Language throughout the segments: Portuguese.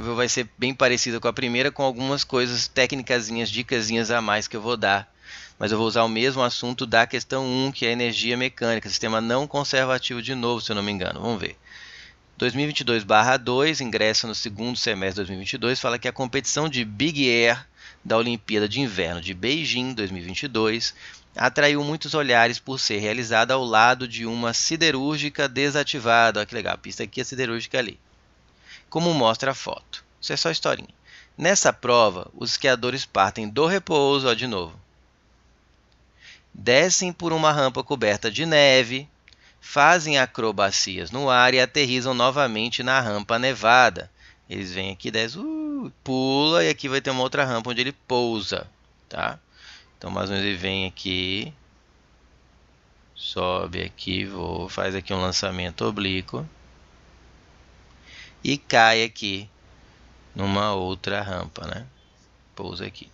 provável vai ser bem parecida com a primeira, com algumas coisas técnicazinhas, dicasinhas a mais que eu vou dar. Mas eu vou usar o mesmo assunto da questão 1, que é energia mecânica, sistema não conservativo de novo, se eu não me engano. Vamos ver. 2022/2, ingresso no segundo semestre de 2022, fala que a competição de Big Air da Olimpíada de Inverno de Beijing 2022 atraiu muitos olhares por ser realizada ao lado de uma siderúrgica desativada. Olha que legal, a pista aqui é siderúrgica ali. Como mostra a foto. Isso é só historinha. Nessa prova, os esquiadores partem do repouso, ó, de novo. Descem por uma rampa coberta de neve, fazem acrobacias no ar e aterrissam novamente na rampa nevada. Eles vêm aqui, descem, pula, e aqui vai ter uma outra rampa onde ele pousa, tá? Então, mais ou menos, ele vem aqui, sobe aqui, faz aqui um lançamento oblíquo e cai aqui numa outra rampa, né? Pousa aqui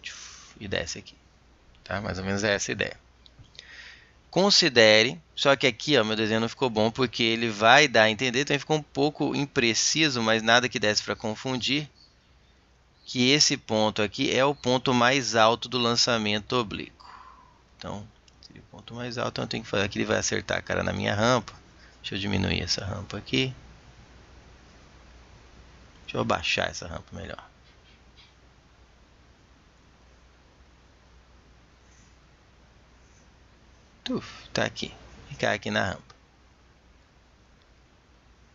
e desce aqui, tá? Mais ou menos é essa a ideia. Considere, só que aqui, ó, meu desenho não ficou bom porque ele vai dar a entender, então ficou um pouco impreciso, mas nada que desse para confundir, que esse ponto aqui é o ponto mais alto do lançamento oblíquo. Então, seria o ponto mais alto, então eu tenho que fazer aqui, ele vai acertar a cara na minha rampa. Deixa eu diminuir essa rampa aqui. Deixa eu abaixar essa rampa melhor. Tá aqui. E cai aqui na rampa.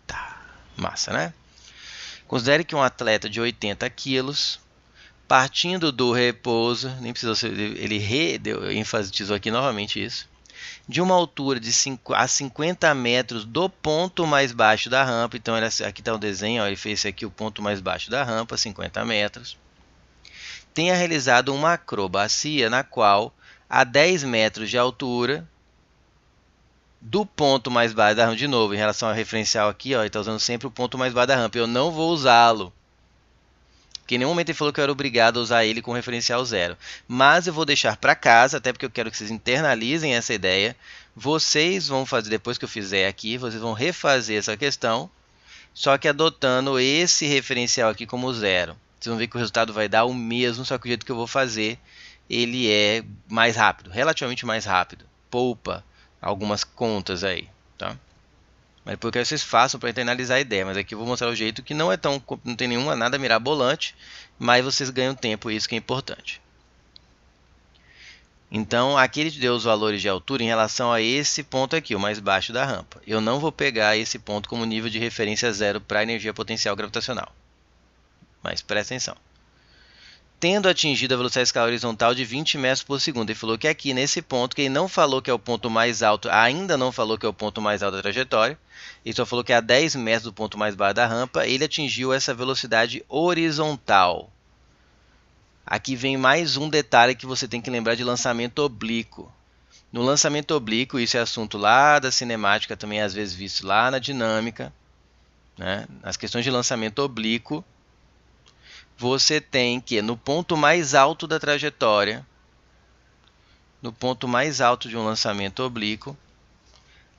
Tá. Massa, né? Considere que um atleta de 80 quilos, partindo do repouso, nem precisou ser, ele enfatizou aqui novamente isso, de uma altura de 50 metros do ponto mais baixo da rampa. Então, aqui está o desenho, ó, ele fez aqui o ponto mais baixo da rampa, 50 metros. Tenha realizado uma acrobacia na qual, a 10 metros de altura, do ponto mais baixo da rampa, de novo, em relação ao referencial aqui, ó, ele está usando sempre o ponto mais baixo da rampa. Eu não vou usá-lo, porque em nenhum momento ele falou que eu era obrigado a usar ele com referencial 0. Mas eu vou deixar para casa, até porque eu quero que vocês internalizem essa ideia. Vocês vão fazer, depois que eu fizer aqui, vocês vão refazer essa questão, só que adotando esse referencial aqui como 0. Vocês vão ver que o resultado vai dar o mesmo, só que o jeito que eu vou fazer, ele é mais rápido, relativamente mais rápido. Poupa algumas contas aí, tá? Mas depois eu quero que vocês façam para internalizar a ideia. Mas aqui eu vou mostrar o jeito que não é tão, não tem nada mirabolante, mas vocês ganham tempo, isso que é importante. Então, aqui ele te deu os valores de altura em relação a esse ponto aqui, o mais baixo da rampa. Eu não vou pegar esse ponto como nível de referência 0 para a energia potencial gravitacional. Mas presta atenção. Tendo atingido a velocidade escalar horizontal de 20 metros por segundo. Ele falou que aqui nesse ponto, que ele não falou que é o ponto mais alto, ainda não falou que é o ponto mais alto da trajetória, ele só falou que é a 10 metros do ponto mais baixo da rampa, ele atingiu essa velocidade horizontal. Aqui vem mais um detalhe que você tem que lembrar de lançamento oblíquo. No lançamento oblíquo, isso é assunto lá da cinemática, também às vezes visto lá na dinâmica, né? As questões de lançamento oblíquo, você tem que, no ponto mais alto da trajetória, no ponto mais alto de um lançamento oblíquo,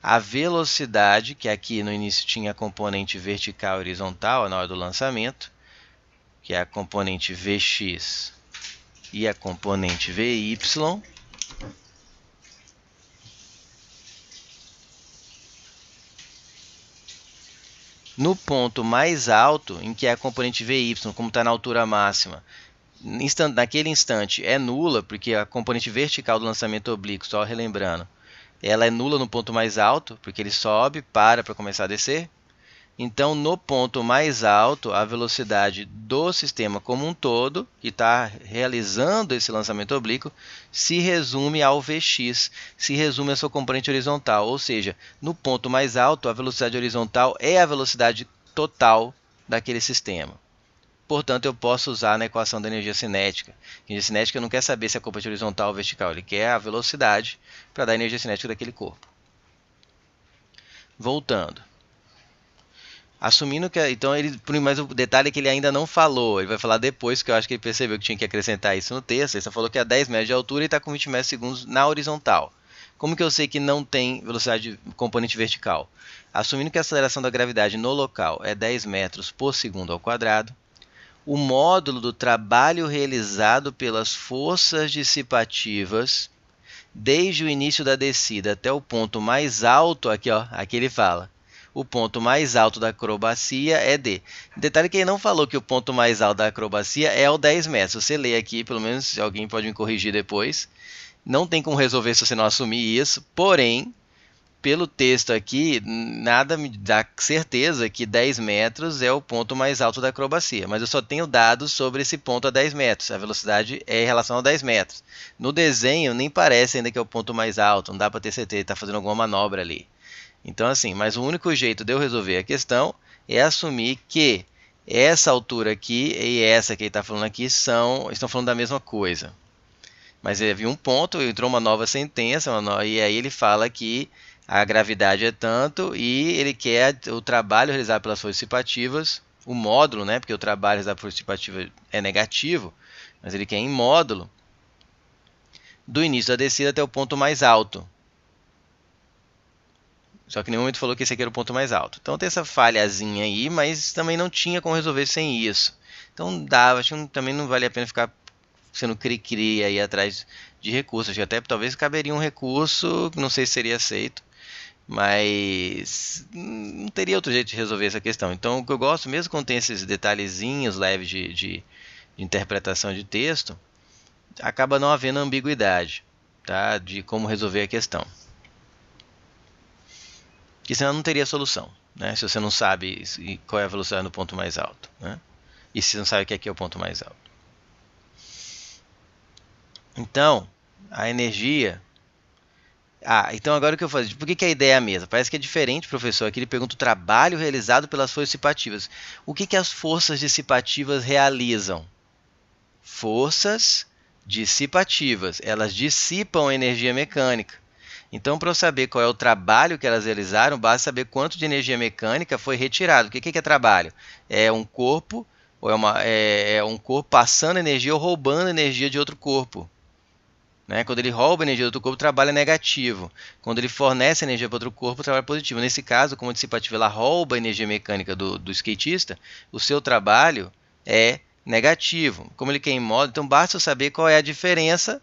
a velocidade, que aqui no início tinha a componente vertical e horizontal na hora do lançamento, que é a componente Vx e a componente Vy, no ponto mais alto, em que é a componente Vy, como está na altura máxima, naquele instante é nula, porque a componente vertical do lançamento oblíquo, só relembrando, ela é nula no ponto mais alto, porque ele sobe, para começar a descer. Então, no ponto mais alto, a velocidade do sistema como um todo, que está realizando esse lançamento oblíquo, se resume ao Vx, se resume à sua componente horizontal. Ou seja, no ponto mais alto, a velocidade horizontal é a velocidade total daquele sistema. Portanto, eu posso usar na equação da energia cinética. A energia cinética não quer saber se é a componente horizontal ou vertical, ele quer a velocidade para dar a energia cinética daquele corpo. Voltando. Assumindo que, então, mas o detalhe é que ele ainda não falou, ele vai falar depois, que eu acho que ele percebeu que tinha que acrescentar isso no texto. Ele só falou que a 10 metros de altura e está com 20 metros segundos na horizontal. Como que eu sei que não tem velocidade componente vertical? Assumindo que a aceleração da gravidade no local é 10 metros por segundo ao quadrado, o módulo do trabalho realizado pelas forças dissipativas desde o início da descida até o ponto mais alto, aqui, ó, aqui ele fala, o ponto mais alto da acrobacia é D. Detalhe que ele não falou que o ponto mais alto da acrobacia é o 10 metros. Você lê aqui, pelo menos, se alguém pode me corrigir depois. Não tem como resolver se você não assumir isso, porém, pelo texto aqui, nada me dá certeza que 10 metros é o ponto mais alto da acrobacia, mas eu só tenho dados sobre esse ponto a 10 metros, a velocidade é em relação a 10 metros. No desenho nem parece ainda que é o ponto mais alto, não dá para ter certeza, ele está fazendo alguma manobra ali. Então assim, mas o único jeito de eu resolver a questão é assumir que essa altura aqui e essa que ele está falando aqui estão falando da mesma coisa. Mas havia um ponto, entrou uma nova sentença, e aí ele fala que a gravidade é tanto e ele quer o trabalho realizado pelas forças dissipativas, o módulo, né, porque o trabalho realizado por força dissipativa é negativo, mas ele quer em módulo, do início da descida até o ponto mais alto. Só que em nenhum momento falou que esse aqui era o ponto mais alto. Então tem essa falhazinha aí, mas também não tinha como resolver sem isso. Então dava, acho que também não vale a pena ficar sendo cri-cri aí atrás de recursos. Acho que até talvez caberia um recurso, não sei se seria aceito, mas não teria outro jeito de resolver essa questão. Então o que eu gosto, mesmo quando tem esses detalhezinhos leves de interpretação de texto, acaba não havendo ambiguidade, tá, de como resolver a questão. Porque senão não teria solução, né? Se você não sabe qual é a velocidade no ponto mais alto, né? E se você não sabe que aqui é o ponto mais alto. Então, a energia... então agora o que eu faço? Por que a ideia é a mesma? Parece que é diferente, professor. Aqui ele pergunta o trabalho realizado pelas forças dissipativas. O que as forças dissipativas realizam? Forças dissipativas. Elas dissipam a energia mecânica. Então, para eu saber qual é o trabalho que elas realizaram, basta saber quanto de energia mecânica foi retirado. O que é trabalho? É um corpo, ou é um corpo passando energia ou roubando energia de outro corpo. Né? Quando ele rouba energia do outro corpo, o trabalho é negativo. Quando ele fornece energia para outro corpo, o trabalho é positivo. Nesse caso, como a dissipativa ela rouba a energia mecânica do skatista, o seu trabalho é negativo. Como ele quer em módulo, então basta eu saber qual é a diferença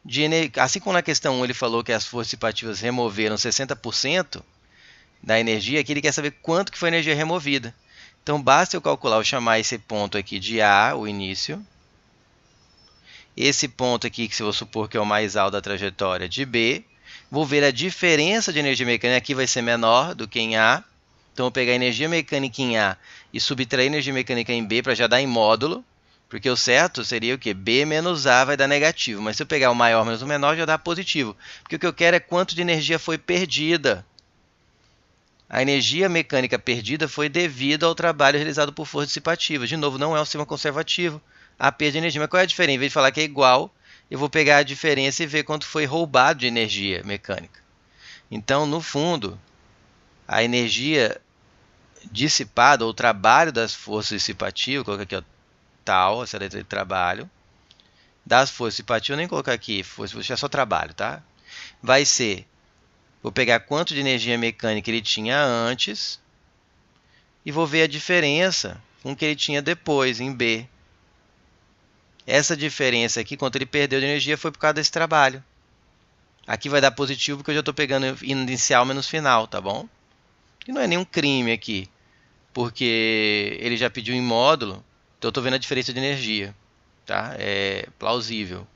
de energia. Assim como na questão 1 ele falou que as forças dissipativas removeram 60% da energia, aqui ele quer saber quanto que foi a energia removida. Então basta eu calcular, eu chamar esse ponto aqui de A, o início. Esse ponto aqui, que se eu vou supor que é o mais alto da trajetória, de B. Vou ver a diferença de energia mecânica, aqui vai ser menor do que em A. Então, eu vou pegar a energia mecânica em A e subtrair a energia mecânica em B para já dar em módulo. Porque o certo seria o quê? B menos A vai dar negativo. Mas se eu pegar o maior menos o menor, já dá positivo. Porque o que eu quero é quanto de energia foi perdida. A energia mecânica perdida foi devido ao trabalho realizado por força dissipativa. De novo, não é um sistema conservativo. A perda de energia. Mas qual é a diferença? Em vez de falar que é igual, eu vou pegar a diferença e ver quanto foi roubado de energia mecânica. Então, no fundo, a energia dissipada, ou o trabalho das forças dissipativas, vou colocar aqui, ó, tal, essa letra de trabalho, das forças dissipativas, eu nem colocar aqui, vou deixar só trabalho, tá? Vai ser, vou pegar quanto de energia mecânica ele tinha antes, e vou ver a diferença com o que ele tinha depois, em B. Essa diferença aqui, quanto ele perdeu de energia, foi por causa desse trabalho. Aqui vai dar positivo, porque eu já estou pegando inicial menos final, tá bom? E não é nenhum crime aqui, porque ele já pediu em módulo, então eu estou vendo a diferença de energia, tá? É plausível.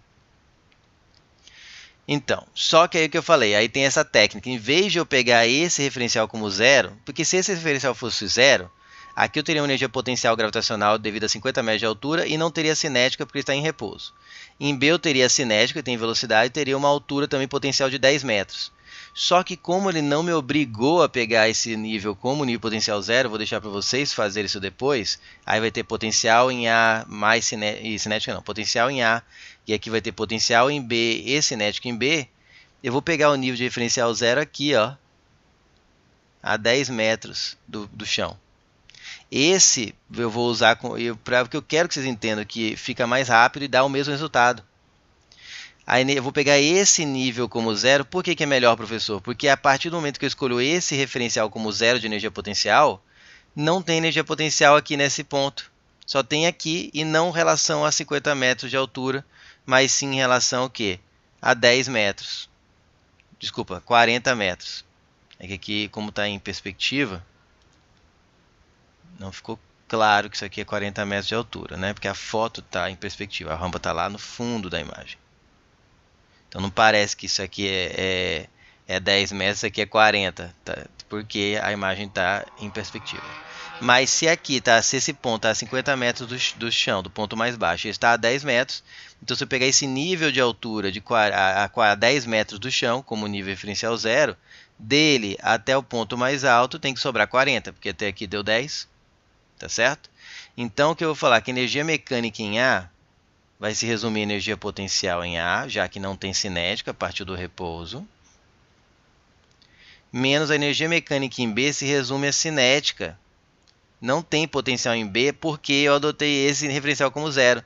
Então, só que aí o que eu falei, aí tem essa técnica, em vez de eu pegar esse referencial como zero, porque se esse referencial fosse zero, aqui eu teria uma energia potencial gravitacional devido a 50 metros de altura e não teria cinética porque está em repouso. Em B eu teria cinética, tem velocidade, e teria uma altura também potencial de 10 metros. Só que como ele não me obrigou a pegar esse nível como nível potencial zero, vou deixar para vocês fazerem isso depois, aí vai ter potencial em A mais cinética não, potencial em A, e aqui vai ter potencial em B e cinética em B, eu vou pegar o nível de referencial zero aqui, ó, a 10 metros do chão. Esse eu vou usar porque eu quero que vocês entendam que fica mais rápido e dá o mesmo resultado. Aí eu vou pegar esse nível como zero. Por que é melhor, professor? Porque a partir do momento que eu escolho esse referencial como zero de energia potencial, não tem energia potencial aqui nesse ponto. só tem aqui e não relação a 50 metros de altura, mas sim em relação ao quê? A 10 metros. Desculpa, 40 metros. É que aqui, como está em perspectiva, não ficou claro que isso aqui é 40 metros de altura, né? Porque a foto está em perspectiva, a rampa está lá no fundo da imagem. Então não parece que isso aqui é 10 metros, isso aqui é 40, tá? Porque a imagem está em perspectiva. Mas se aqui tá, se esse ponto está a 50 metros do chão, do ponto mais baixo, e está a 10 metros, então se eu pegar esse nível de altura a 10 metros do chão, como nível referencial zero, dele até o ponto mais alto tem que sobrar 40, porque até aqui deu 10, tá certo? Então o que eu vou falar? Que energia mecânica em A vai se resumir em energia potencial em A, já que não tem cinética a partir do repouso, menos a energia mecânica em B se resume a cinética. Não tem potencial em B porque eu adotei esse referencial como zero.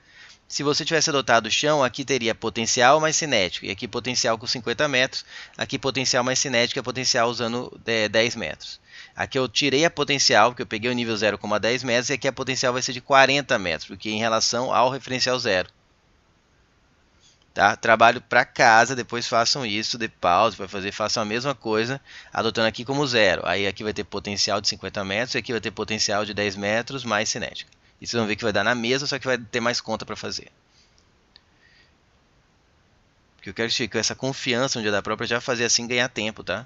Se você tivesse adotado o chão, aqui teria potencial mais cinético, e aqui potencial com 50 metros, aqui potencial mais cinético é potencial usando 10 metros. Aqui eu tirei a potencial, porque eu peguei o nível 0 como a 10 metros, e aqui a potencial vai ser de 40 metros, porque em relação ao referencial zero. Tá? Trabalho para casa, depois façam isso, dê pausa, façam a mesma coisa, adotando aqui como zero. Aí aqui vai ter potencial de 50 metros, e aqui vai ter potencial de 10 metros mais cinética. E vocês vão ver que vai dar na mesma, só que vai ter mais conta para fazer. Porque eu quero que com essa confiança no dia da prova já fazer assim ganhar tempo, tá?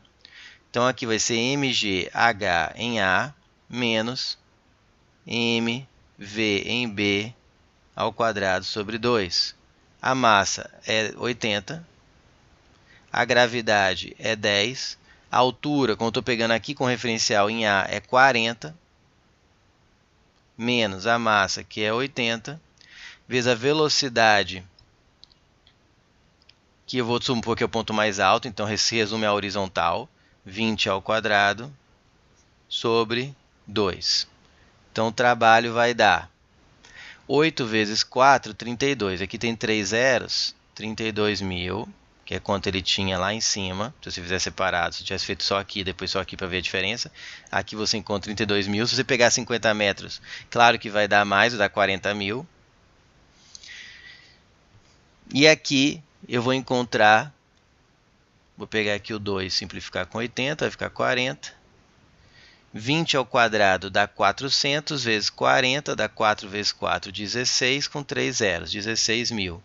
Então aqui vai ser mgh em A menos mv em B ao quadrado sobre 2. A massa é 80, a gravidade é 10, a altura, como eu estou pegando aqui com referencial em A, é 40, menos a massa, que é 80, vezes a velocidade, que eu vou supor que é o ponto mais alto, então se resume a horizontal, 20 ao quadrado, sobre 2. Então o trabalho vai dar 8 vezes 4, 32. Aqui tem 3 zeros, 32.000, que é quanto ele tinha lá em cima. Se você fizer separado, se tivesse feito só aqui, depois só aqui para ver a diferença. Aqui você encontra 32.000. Se você pegar 50 metros, claro que vai dar mais, vai dar 40.000. E aqui eu vou encontrar, vou pegar aqui o 2, simplificar com 80, vai ficar 40. 20 ao quadrado dá 400 vezes 40, dá 4 vezes 4, 16, com 3 zeros, 16.000.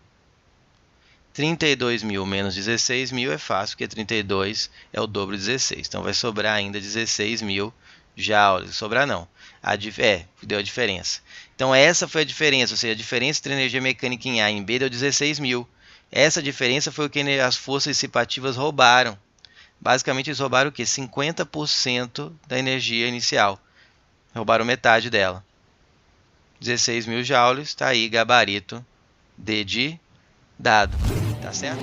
32.000 menos 16.000 é fácil, porque 32 é o dobro de 16. Então vai sobrar ainda 16.000 joules. Sobrar não. Deu a diferença. Então essa foi a diferença, ou seja, a diferença entre energia mecânica em A e em B deu 16.000. Essa diferença foi o que as forças dissipativas roubaram. Basicamente eles roubaram o quê? 50% da energia inicial. Roubaram metade dela. 16.000 joules, está aí gabarito D de dado. Tá certo?